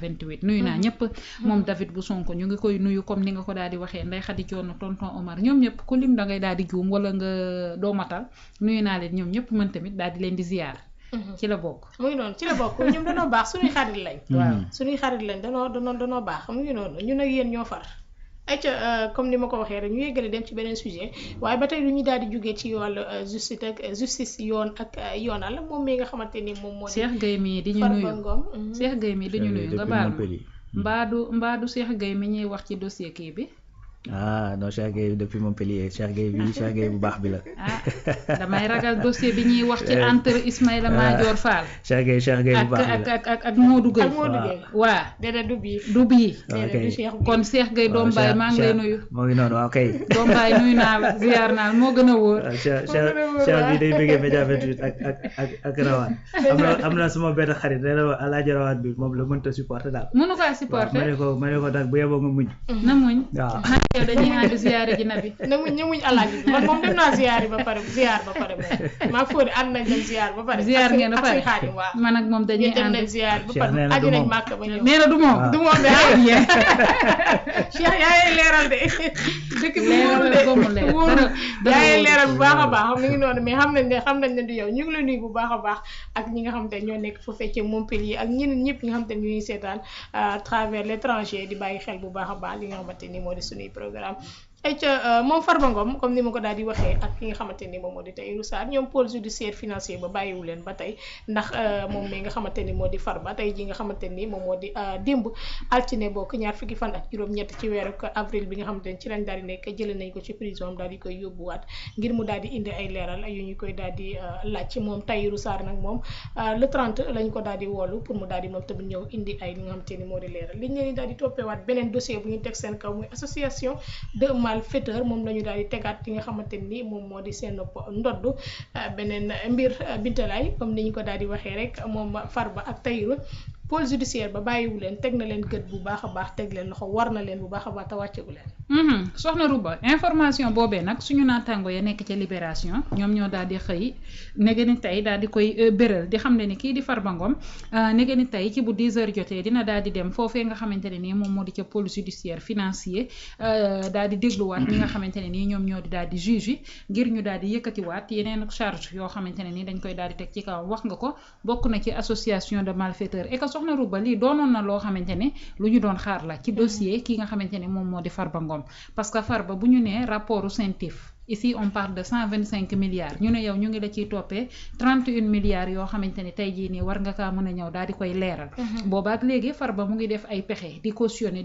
28 nuyu naa ñëpp moom David bu Sonko ñu ngi koy nuyu comme ni nga ko daal di waxee Ndeye Khady Dione tonton Omar ñoom ñëpp ku lim da ngay daal di juum wala nga doo matal nuyu naa leen ñoom ñëpp mën tamit daal di leen di ziar. ci la bokk mu ngi noonu ci la bokk ñoom danoo baax suñuy xarit lañ. waaw suñuy xarit lañ danoo baax mu ngi noonu ñun ak yéen ñoo far. ayca comme ni ma ko waxee rek ñu yëggale dem ci beneen sujet waaye ba tey lu ñu daal di jógee ci wàllu justice yoon ak yoonal moom mi nga xamante ni moom moo di Cheikh Gueye mii di ñu nuyu Cheikh Gueye mii di ñu nuyu nga baal ma mbaadu Cheikh Gueye mi ñuy wax ci dossier kii bi non Cheikh Gueye depuis Montpellier Cheikh Gueye bu baax bi la. damay ragal dossier bi ñuy wax ci entre Ismaïla Madior Fall. Cheikh Gueye bu baax bi la ak Modou Gueye. waaw déedéet du bii. du bii. kon Cheikh Cheikh Gueye doom baay maa ngi lay nuyu. moo ngi noonu waaw kay. doom baay nuyu naa la ziar naa la moo gën a wóor. Cheikh bi day bëggee Média 28 ak Rawaan. am na suma benn xarit nee na Alaaji Rawaan bi moom la mënta supporter daal. mënu kaa supporter ma ne ko nag bu yeboo nga muñ. na muñ waaw. yow dañuy ànd ziyaare ji nabi na muñ alaaji bi man moom dem naa ziyaar ba pare moom maa fóori ànd nañ dem ziyaar ba pare ziyaar ngeen ba pare Xaadim waaw man ak moom dañuy dem ànd nañ ziyaar ba pare aju nañ màkk ba ñëw nee na du moom du moom de Cheikh yaay leeral de dëkk bi wóorul yaay leeral bu baax a baax mi ngi noonu mais xam nañ ne du yow ñu ngi la nuyu bu baax a baax ak ñi nga xam te ñoo nekk fu fekkee Montpellier ak ñeneen ñëpp ñi nga xam te ñuy seetaan à travers l'étranger di bàyyi xel bu baax a baax li nga xamante ni moo di suñuy programme ayca moom Farba Ngom comme ni ma ko daal di waxee ak ki nga xamante ni moom moo di Tahirou Sarr ñoom pôle judiciaire financier ba bàyyiwu leen ba tey ndax moom mi nga xamante ni moo di Farba tey ji nga xamante ni moom moo di démb altine bokk ñaar fukki fan ak juróom-ñett ci weeru avril bi nga xamante ni ci lañ daal di nekk jëlee nañ ko ci prison daal di koy yóbbuwaat ngir mu daal di indi ay leeral yu ñu koy daal di laaj ci moom Tahirou Sarr nag moom le 30 lañ ko daal di woolu pour mu daal di moom tamit ñëw indi ay li nga xamante ni moo di leeral liñ leen daal di toppeewaat beneen dossier bu ñu teg seen kaw muy association de malfaiteurs moom lañu daal di tegaat li nga xamante ni moom moo di seen ndodd beneen mbir bintalaay comme ni ñu ko daal di waxee rek moom Farba ak Tahirou pôle judiciaire ba bàyyiwu leen teg na leen gët bu baax a baax teg leen loxo war na leen bu baax a baax te wàccegu leen soxna Rouba information boobee nag suñu naataango ya nekk ca Libération ñoom ñoo daal di xëy nege ni tey daal di koy béral di xam ne ni kii di Farba Ngom nege ni tey ci bu 10 heures jotee dina daal di dem foofee nga xamante ne nii moom moo di ca pôle judiciaire financier daal di dégluwaat ñi nga xamante ne nii ñoom ñoo di daal di juge yi ngir ñu daal di yëkkatiwaat yeneen charge yoo xamante ne nii dañ koy daal di teg ci kawam wax nga ko bokk na ci association de malfaiteurs et que soxna Rouba lii doonoon na loo xamante ne lu ñu doon xaar la ci dossier ki nga xamante ne moom moo di Farba Ngom parce que Farba bu ñu nee rapportu CENTIF ici on parle de 125 milliards ñu ne yow ñu ngi la ciy toppee 31 milliards yoo xamante ni tey jii nii war nga kaa mën a ñëw daal di koy leeral boobaak léegi Farba mu ngi def ay pexe di cautionner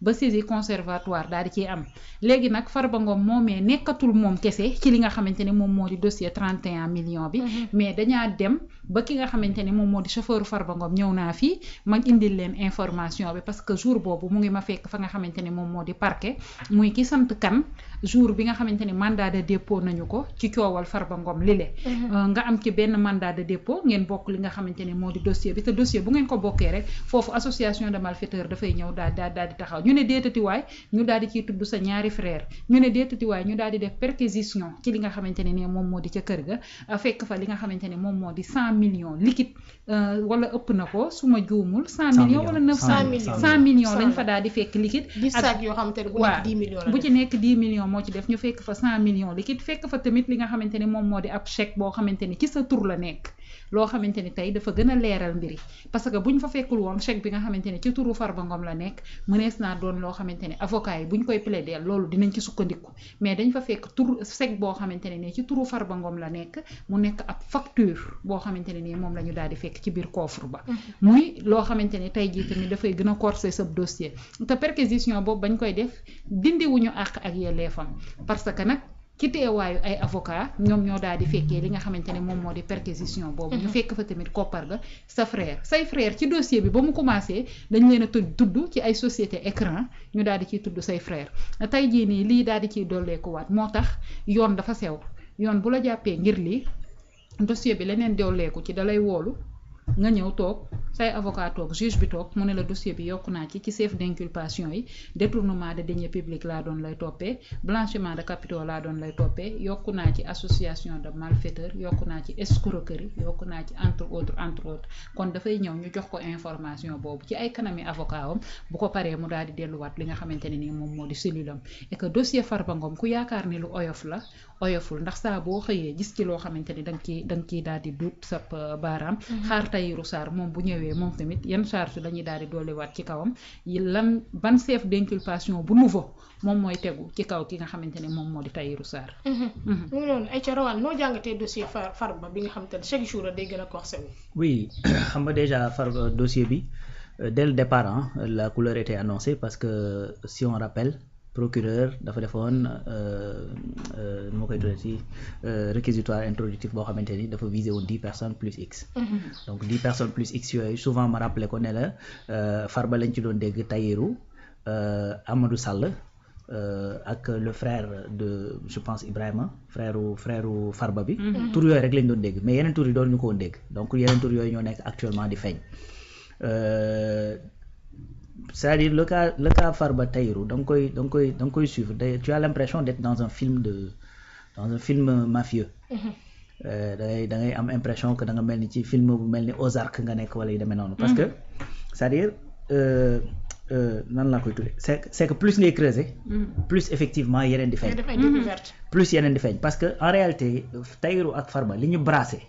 ba saisie conservatoire daal di ciy am léegi nag Farba Ngom moomee nekkatul moom kese ci li nga xamante ni moom moo di dossier 31 millions bi mais dañaa dem ba ki nga xamante ni moom moo di chauffeur Farba Ngom ñëw naa fii ma indil leen information bi parce que jour boobu mu ngi ma fekk fa nga xamante ni moom moo di parquet muy ki sant kan jour bi nga xamante ni mandat de dépôt nañu ko ci coowal Farba Ngom lile nga am ci benn mandat de dépôt ngeen bokk li nga xamante ni moo di dossier bi te dossier bu ngeen ko bokkee rek foofu association de malfaiteurs dafay ñëw daal di taxaw ñu ne déetatiwaay ñu daal di ciy tudd sa ñaari frère ñu ne déetatiwaay ñu daal di def perquisition ci li nga xamante ne nii moom moo di ca kër ga fekk fa li nga xamante ni moom moo di 100 millions liquide wala ëpp na ko su ma juumul 100 millions wala 100 millions lañ fa daal di fekk liquide ak yoo xamante ne bu nekk 10 millions bu ci nekk 10 millions moo ci def ñu fekk fa 100 millions liquide fekk fa tamit li nga xamante ni moom moo di ab chèque boo xamante ni ci sa tur la nekk loo xamante ni tey dafa gën a leeral mbiri parce que buñ fa fekkul woon chèque bi nga xamante ni ci turu Farba Ngom la nekk mënees naa doon loo xamante ni avocat yi buñ koy plaider loolu dinañ ci sukkandiku mais dañ fa fekk chèque boo xamante ne nii ci turu Farba Ngom la nekk mu nekk ab facture boo xamante ne nii moom la ñu daal di fekk ci biir coffre ba muy loo xamante ni tey jii tamit dafay gën a corser sa dossier te perquisition boobu bañ koy def dindiwuñu àq ak yelleefam parce que nag ci teewaayu ay avocat ñoom ñoo daal di fekkee li nga xamante ne moom moo di perquisition boobu ñu fekk fa tamit koppar ga say frère ci dossier bi ba mu commencé dañ leen a tudd ci ay société écran ñu daal di ciy tudd say frère tey jii nii lii daal di ciy dolleekuwaat moo tax yoon dafa sew yoon bu la jàppee ngir lii dossier bi leneen dolleeku ci dalay woolu nga ñëw toog say avocat toog juge bi toog mu ne la dossier bi yokku naa ci chef d'inculpation yi détournement de deniers publics laa doon lay toppee blanchiment de capitaux laa doon lay toppee yokku naa ci association de malfaiteurs yokku naa ci escroquerie yokku naa ci entre autres kon dafay ñëw ñu jox ko information boobu ci ay kanami avocat am bu ko paree mu daal di delluwaat li nga xamante ne nii moom moo di cellule am et que dossier Farba Ngom ku yaakaar ni lu oyof la oyoful ndax saa boo xëyee gis ci loo xamante ni da nga ciy daal di duut sa baaraam xaar Tahirou Sarr moom bu ñëwee moom tamit yan charge la ñuy daal di dolliwaat ci kawam ban chef d'inculpation bu nouveau moom mooy tegu ci kaw ki nga xamante ne moom moo di Tahirou Sarr. mu ngi noonu ay ca rawal noo jàngatee dossier Farba bi nga xamante ne chaque jour day gën a corsé wu. oui xam nga déjà Farba dossier bi dès le départ la couleur était annoncée parce que si on rappelle procureur dafa defoon nu ma koy tuddee ci réquisitoire introductif boo xamante ni dafa viser woon 10 personnes plus X. donc 10 personnes plus X yooyu souvent ma rappelé ko ne la Farba lañ ci doon dégg Tahirou Amadou Sall ak le frère de je pense Ibrahima frère Farba bi. tur yooyu rek lañ doon dégg mais yeneen tur yi doon ñu ko woon dégg donc yeneen tur yooyu ñoo nekk actuellement di feeñ. C'est-à-dire le cas Farba Tahirou da nga koy suivre tu as l'impression d'être dans un film mafieux. da ngay am impression que da nga mel ni ci film bu mel ni Ozark nga nekk wala yu demee noonu. parce que c'est-à-dire nan laa koy tuddee c'est que plus ngay creuser. plus effectivement yeneen di feeñ. plus yeneen di feeñ parce que en réalité Tahirou ak Farba li ñu brassé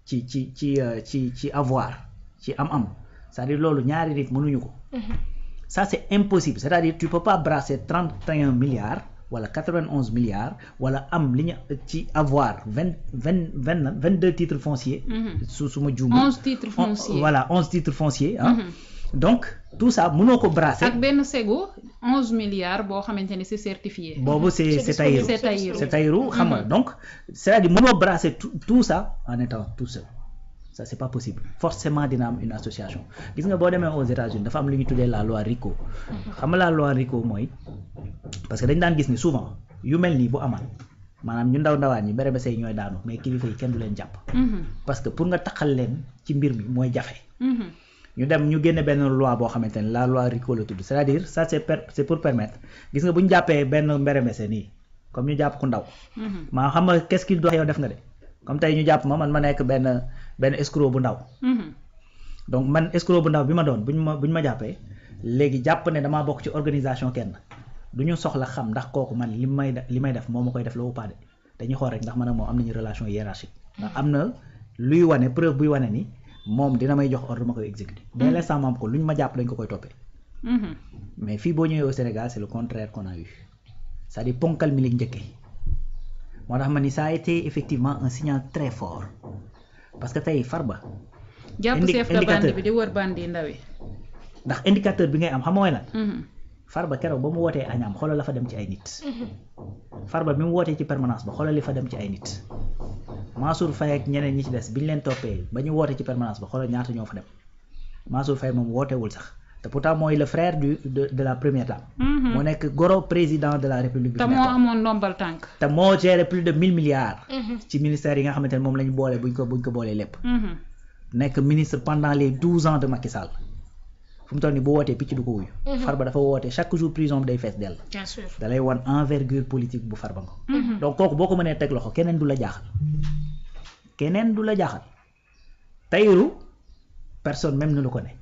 ci avoir ci am c'est-à-dire loolu ñaari nit mënuñu ko. Ça c'est impossible c'est-à-dire tu peux pas brasser 31 milliards wala 91 milliards wala am li ñu ci avoir 22 titres fonciers. su ma juum 11 titres fonciers voilà 11 titres fonciers donc tout ça mënoo ko brasser. ak benn segu 11 milliards boo xamante ni c'est certifié. boobu c'est Tahirou xam nga donc c'est-à-dire mënoo brasser tout ça en étant tout seul. Ça c'est pas possible forcément dina am une association gis nga boo demee aux États-Unis dafa am lu ñu tuddee la loi RICO xam nga la loi RICO mooy parce que dañ daan gis ni souvent yu mel nii bu amal maanaam ñu ndawaan ñi bere bese yi ñooy daanu mais kilifa yi kenn du leen jàpp. parce que pour nga taxal leen ci mbir mi mooy jafe. ñu dem ñu génne benn loi boo xamante ne la loi RICO la tudd c'est-à-dire ça c'est pour permettre gis nga bu ñu jàppee benn mbere bese nii comme ñu jàpp ku ndaw. maa xam nga qu'est-ce qu'il doit yow def nga de comme tey ñu jàpp ma nekk benn escroc bu ndaw. donc man escroc bu ndaw bi ma doon buñ ma jàppee léegi jàpp ne damaa bokk ci organisation kenn du ñu soxla xam ndax kooku man li may def moo ma koy def la ou pas de dañuy xool rek ndax man ak moom am nañu relation hiérarchique ndax am na luy wane preuve buy wane ni moom dina may jox ordre ma koy exécuter. dès l'instant moom ko luñ ma jàpp dañ ko koy toppee. mais fii boo ñëwee au Sénégal c'est le contraire qu'on a eu c'est-à-dire ponkal mi lañ njëkkee moo tax ma ni ça a été effectivement un signal très fort. parce que tey Farba. jàpp chef de bande bi di wër bande yi ndaw yi. ndax indicateur bi ngay am xam mooy lan. Farba keroog ba mu wootee añaam xoolal la fa dem ci ay nit. Farba bi mu wootee ci permanence ba xoolal li fa dem ci ay nit. Mansour Faye ak ñeneen ñi ci des bi ñu leen toppee ba ñu wootee ci permanence ba xoolal ñaata ñoo fa dem Mansour Faye moom wootewul sax te pourtant mooy le frère de la première dame. moo nekk goro président de la république. te moo amoon ndombal tànk. te moo géré plus de 1000 milliards. ci ministère yi nga xamante ne moom la ñu boole buñ ko boolee lépp. nekk ministre pendant les 12 ans de Macky Sall. fu mu toll nii bu wootee picc du ko wuyu. Farba dafa woote chaque jour prison bi day fees dell. bien sûr da lay wan envergure politique bu Farba Ngom. donc kooku boo ko mënee teg loxo keneen du la jaaxal. Tahirou personne même ne le connaît.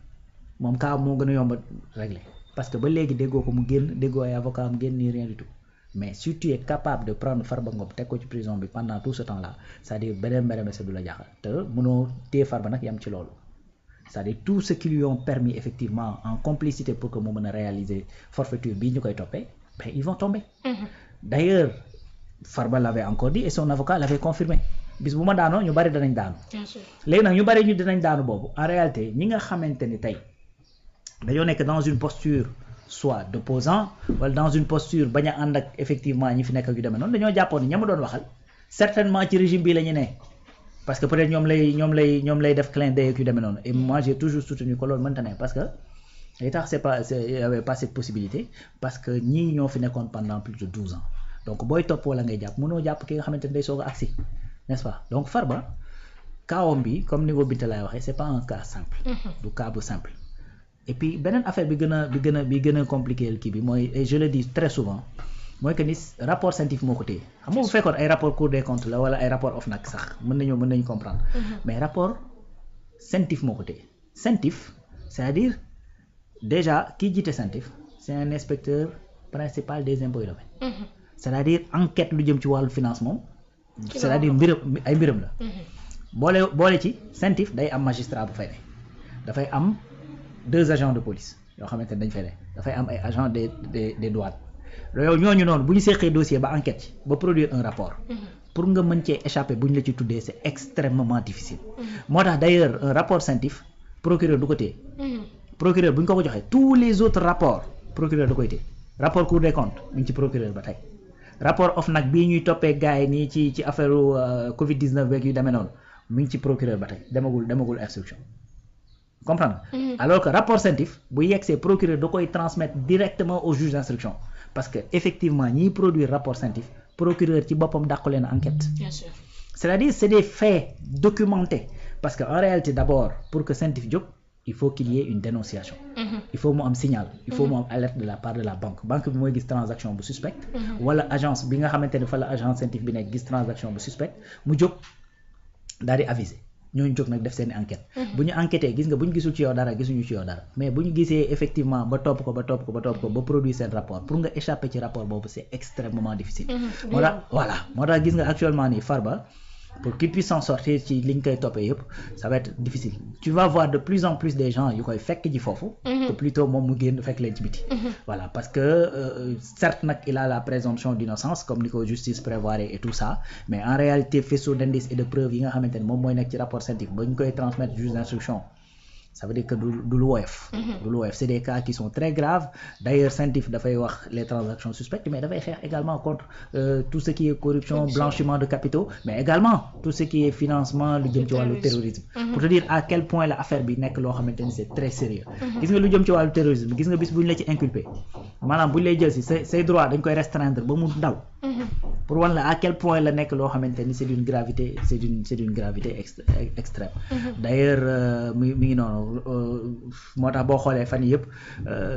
moom kaa moo gën a yomb a régler parce que ba léegi déggoo ko mu génn déggoo ay avocat am génn ni rien du tout mais si tu es capable de prendre Farba Ngom teg ko ci prison bi pendant tout ce temps là c'est-à-dire beneen mbéremese du la jaaxal te mënoo téye Farba nag yam ci loolu c'est-à-dire tout ce qui lui ont permis effectivement en complicité pour que mu mën a réaliser forfaiture bii ñu koy toppee ben ils vont tomber. D'ailleurs Farba l'avait encore dit et son avocat l'avait confirmé bis bu ma daanoo ñu bari danañ daanu. léegi nag ñu bari ñu dinañ daanu boobu en réalité ñi nga xamante ni tey dañoo nekk dans une posture soit d'opposant wala dans une posture bañ a ànd ak effectivement ñi fi nekk ak yu demee noonu dañoo jàppoon ni ña ma doon waxal certainement ci régime bii la ñu ne parce que peut-être ñoom lay def clin d'œil ak yu demee noonu et moi j'ai toujours soutenu que loolu mënta ne parce que li tax il y avait pas cette possibilité parce que ñii ñoo fi nekkoon pendant plus de 12 ans donc booy topp wala ngay jàpp mënoo jàpp ki nga xamante ni day soog a agsi n'est-ce pas donc Farba kaawam bi comme ni ko Binta lay waxee c'est pas un cas simple. du cas bu simple. et puis beneen affaire bi gën a compliqué kii bi mooy et je le dis très souvent mooy que ni rapport scientifique moo ko téye xam nga bu fekkoon ay rapport Cour des comptes la wala ay rapport OFNAC sax mën nañu comprendre. mais rapport scientifique moo ko téye scientifique c'est-à-dire déjà kii jiite scientifique c'est un inspecteur principal des impôts et domaines. c'est-à-dire enquête lu jëm ci wàllu finance moom. c'est-à-dire mbiram la. boole ci scientifique day am magistrat bu fay ne dafay am 2 agents de police yoo xamante ne dañ fay ne dafay am ay agents des douanes yow ñooñu noonu bu ñu seqee dossier ba enquête ci ba produire un rapport. pour nga mën cee échapper bu ñu la ci tuddee c'est extrêmement difficile. moo tax d'ailleurs un rapport scientifique procureur du ko téye. procureur bu ñu ko joxee tous les autres rapports procureur da koy téye rapport Cour des comptes mu ngi ci procureur ba tey rapport OFNAC bii ñuy toppee gars yi nii ci affaire Covid 19 beeg yu demee noonu mu ngi ci procureur ba tey demagul instruction comprendre alors que rapport scientifique bu yegsee procureur da koy transmettre directement au juge d'instruction parce que effectivement ñiy produire rapport scientifique procureur ci boppam dàqu leen enquête. Bien sûr. c'est-à-dire c'est des faits documentés parce que en réalité d'abord pour que scientifique jóg il faut qu'il y ait une dénonciation. Il faut mu am signal. Il faut mu am alerte de la part de la banque bi mooy gis transaction bu suspecte. wala agence bi nga xamante ne fa la agence scientifique bi nekk gis transaction bu suspecte mu jóg daal di aviser ñooñu jóg nag def seen enquête. bu ñu enquêté gis nga bu ñu gisul ci yow dara gisuñu ci yow dara mais bu ñu gisee effectivement ba topp ko ba produire seen rapport pour nga échapper ci rapport boobu c'est extrêmement difficile. moo tax gis nga actuellement nii Farba. pour qu'il puisse s'en sortir ci liñ koy toppee yëpp ça va être difficile tu vas voir de plus en plus des gens yu koy fekk ji foofu que plutôt moom mu génn fekk leen ci biti voilà parce que certes nag il a la présomption d'innocence comme ni ko justice prévoir et tout ça mais en réalité faisceau d'indices et de preuves yi nga xamante ne moom mooy nekk ci rapport scientifique ba ñu koy transmettre juge d'instruction ça veut dire que du lu woyof c'est des cas qui sont très graves d'ailleurs scientifique dafay wax les transactions suspectes mais dafay xeex également contre tout ce qui est corruption blanchiment de capitaux mais également tout ce qui est financement lu jëm ci wàllu terrorisme pour te dire à quel point la affaire bi nekk loo xamante ni c'est très sérieux gis nga lu jëm ci wàllu terrorisme gis nga bis bu ñu la ci inculpé maanaam bu ñu lay jël si say droits dañ koy restreindre ba mu ndaw pour wan la à quel point la nekk loo xamante ni c'est d'une gravité extrême d'ailleurs mi ngi noonu moo tax boo xoolee fan yëpp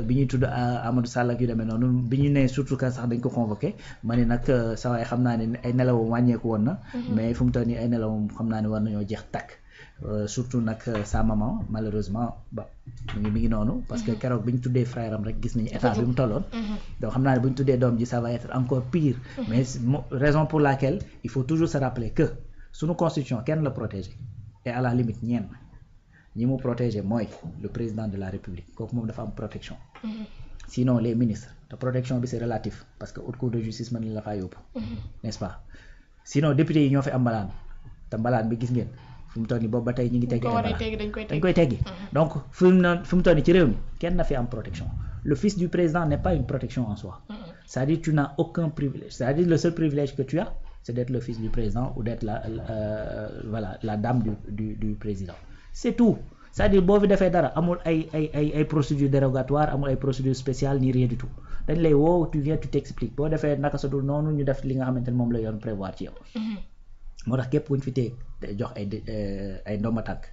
bi ñuy tudd Amadou Sall ak yu demee noonu bi ñu nee surtout que sax dañ ko convoqué ma ne nag saa waay xam naa ne ay nelawam wàññeeku woon na mais fu mu toll nii ay nelawam xam naa ne war nañoo jeex takk surtout nag sa maman malheureusement mi ngi noonu parce que keroog bi ñu tuddee frère am rek gis nañu état bi mu tolloon donc xam naa ne bu ñu tuddee doom ji ça va être encore pire mais raison pour laquelle il faut toujours se rappeler que suñu constitution kenn la protéger et à la limite ñi mu protéger mooy le président de la république kooku moom dafa am protection sinon les ministres te protection bi c'est relatif parce que haute cour de justice mën na la faa yóbbu n'est-ce pas sinon député yi ñoo fi am mbalaan te mbalaan bi gis ngeen fu mu toll nii boobu ba tey ñu ngi teggi dañ koy teggi donc fu mu toll nii ci réew mi kenn na fi am protection le fils du président n'est pas une protection en soi c'est-à-dire tu n'as aucun privilège c'est-à-dire le seul privilège que tu as c'est d'être le fils du président ou d'être la dame du président c'est tout c'est-à-dire boo fi defee dara amul ay procédures dérogatoires amul ay procédures spéciales ni rien du tout dañ lay woo tu viens tu t'expliques boo defee naka sa dul noonu ñu def li nga xamante ne moom la yoon prévoir ci yow moo tax képp ku ñu fi tee jox ay ndomba tànk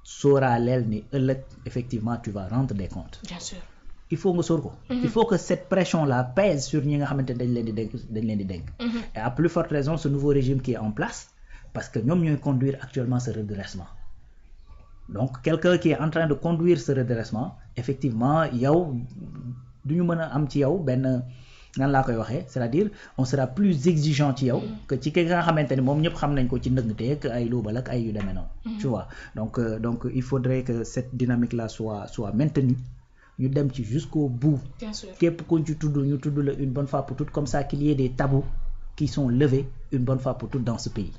sóoraaleel ni ëllëg effectivement tu vas rendre des comptes. Bien sûr. il faut nga sóor ko il faut que cette pression là pèse sur ñi nga xamante ne dañ leen di dénk et à plus forte raison ce nouveau régime qui est en place parce que ñoom ñooy conduire actuellement ce redressement donc quelqu'un qui est en train de conduire ce redressement effectivement yow du ñu mën a am ci yow benn nan laa koy waxee c'est-à-dire on sera plus exigeant ci yow que ci ki nga xamante ne moom ñëpp xam nañ ko ci ndëngteeg ay luubal ak ay yu demee noonu tu vois donc il faudrait que cette dynamique là soit maintenue ñu dem ci jusqu'au bout képp kuñ ci tudd ñu tudd la une bonne fois pour toutes comme ça qu'il y ait des tabous qui sont levés une bonne fois pour toutes dans ce pays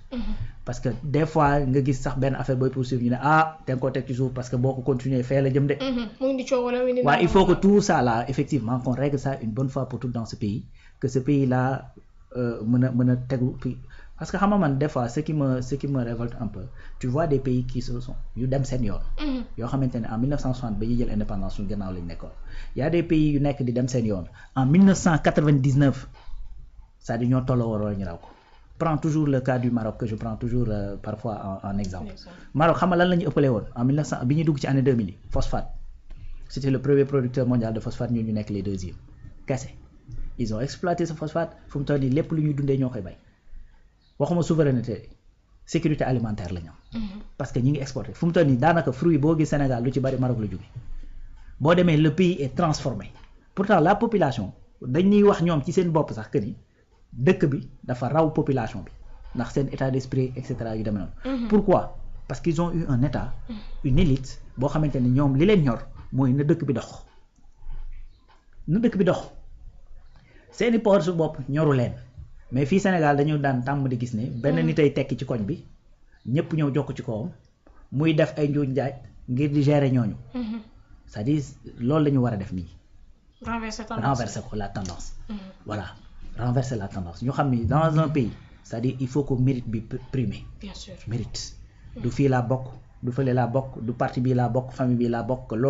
parce que des fois nga gis sax benn affaire booy poursuivre ñu ne te nga ko teg ci suuf parce que boo ko continuer fee la jëm de waaw il faut que tout ça là effectivement qu'on règle ça une bonne fois pour toutes dans ce pays que ce pays là mën a tegu parce que xam nga man des fois ce qui me révolte un peu tu vois des pays qui se sont yu dem seen yoon yoo xamante ne en 1960 ba ñuy jël indépendance suñu gannaaw lañ nekkoon y a des pays yu nekk di dem seen yoon en 1999 c'est-à-dire ñoo tolloo waroon ñu raw ko prends toujours le cas du Maroc que je prends toujours parfois en exemple. Maroc xam nga lan la ñu ëppalee woon en 1900 bi ñuy dugg ci année 2000 yi phosphate c'était le premier producteur mondial de phosphate ñun ñu nekk les deuxièmes kese ils ont exploité ce phosphate fu mu toll nii lépp lu ñuy dundee ñoo koy bay waxuma souveraineté sécurité alimentaire la ñu am parce que ñi ngi exporté fu mu toll nii daanaka fruit boo gis Sénégal lu ci bari Maroc la jóge boo demee le pays est transformé pourtant la population dañuy wax ñoom ci seen bopp sax que ni dëkk bi dafa raw population bi ndax seen état d'esprit et cetera yu demee noonu. Pourquoi? Parce qu'ils ont eu un état une élite boo xamante ni ñoom li leen ñor mooy na dëkk bi dox seeni poor su bopp ñoru leen mais fii Sénégal dañu daan tàmm di gis ne benn nit ay tekki ci koñ bi ñëpp ñëw jokk ci kawam muy def ay njuuj njaaj ngir di gérer ñooñu c'est-à-dire loolu la ñu war a def nii renverser ko la tendance voilà renverser la tendance ñu xam ni dans un pays c'est-à-dire il faut que mérite bi primer bien sûr mérite du fii laa bokk du fële laa bokk du parti bii laa bokk famille bii laa bokk loolu